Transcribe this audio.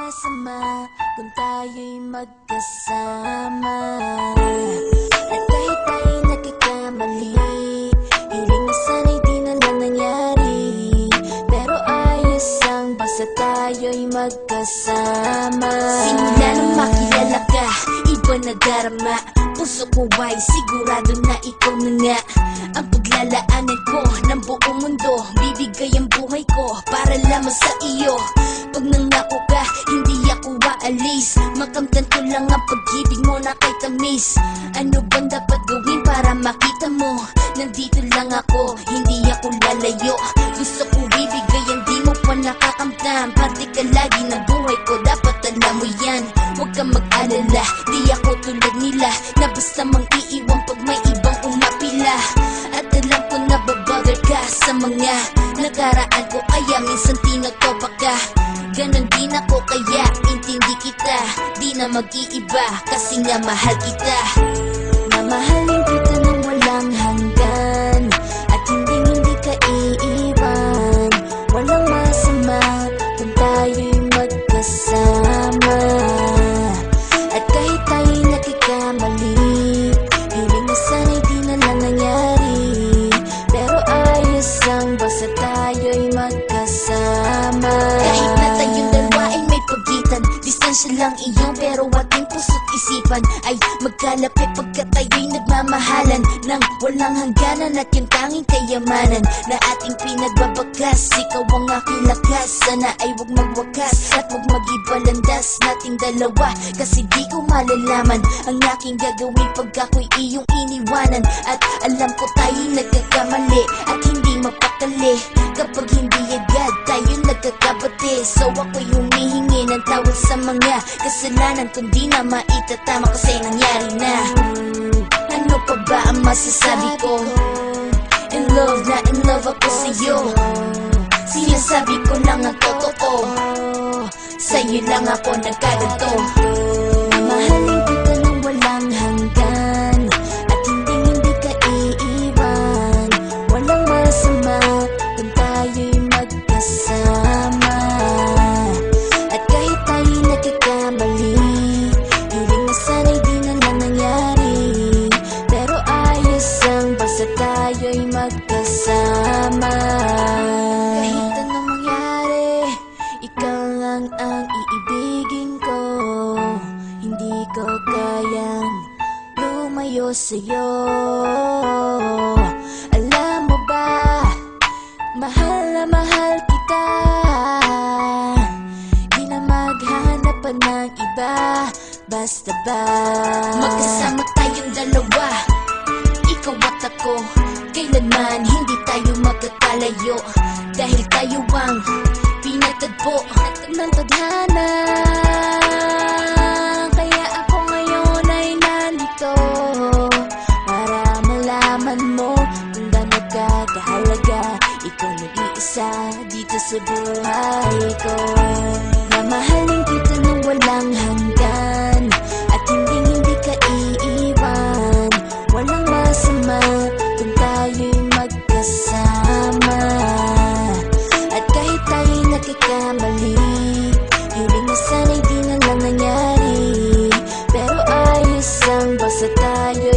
masama kung tayo'y magkasama. At kahit tayo'y nagkakamali, hiling na sana'y di na lang nangyari. Pero ayos ang basta tayo'y magkasama. Simula nang makilala ka, iba na darama. Puso ko ay sigurado na ikaw na nga ang paglalaanan ko ng buong mundo. Bibigay ang buhay ko para lamang sa iyo. Pag nangako ka, hindi ako aalis. Makamtan ko lang ang pag-ibig mo na kay tamis. Ano bang dapat gawin para makita mo? Nandito lang ako, hindi ako lalayo. Gusto ko bibigay ang di mo pa nakakamtam. Parte ka lagi ng buhay ko, dapat alam mo yan. Huwag kang mag-alala, di ako tulad nila na basta mang iiwan pag may ibang umapila. At alam ko na babother ka sa mga nakaraan ko, kaya minsan tinotopa ka. Ganon din ako kaya intindi kita. Di na mag-iiba kasi nga mahal kita. Mamahalin kita ng walang hanggan at hindi ka iiwan. Walang masama kung tayo'y magkasama. At kahit tayo'y nagkakamali, hiling na sana'y di na lang nangyari. Pero ayos lang basta tayo'y magkasama. Kahit na tayong dalawa ay may pagitan, distansya lang iyon pero ating puso't isipan ay magkalapit pagkat tayo'y nagmamahalan ng walang hangganan. At yung tanging kayamanan na ating pinagbabagas, ikaw ang aking lakas. Sana ay huwag magwakas at huwag mag-iba landas nating dalawa. Kasi di ko malalaman ang aking gagawin pag ako'y iyong iniwanan. At alam ko tayo'y nagkakamali at hindi mapakali kapag hindi agad tayo nagkakabati. So ako'y humihingi ng tawad sa mga kasalanan kung di na maitatama kasi nangyari na. Ano pa ba ang masasabi ko? In love na in love ako sa'yo. Sinasabi ko lang ang totoo, sa'yo lang ako nagkaganto. Mahalin kita ng walang hanggan at hindi ka iiwan. Walang masama kung tayo'y magkasama. At kahit tayo'y nagkakamali, hiling na sana'y di na lang nangyari. Pero ayos ang basta tayo'y magkasama. Kahit anong mangyari, ikaw lang ang iibigin ko. Hindi ko kayang lumayo sa'yo. Alam mo ba, mahal na mahal kita. Di na maghanap pa ng iba, basta ba magkasama tayong dalawa, ikaw at ako. Kailanman hindi tayo magkakalayo, dahil tayo ang pinatagpo ng tadhana. Kaya ako ngayon ay nandito para malaman mo kung gaano ka kahalaga. Ikaw nag-iisa dito sa buhay ko. Mamahalin kita ng walang hanggan at hindi ka iiwan. Walang masama kung tayo'y magkasama. At kahit tayo'y nagkakamali, hiling na sana'y di na lang nangyari. Pero ayos lang basta tayo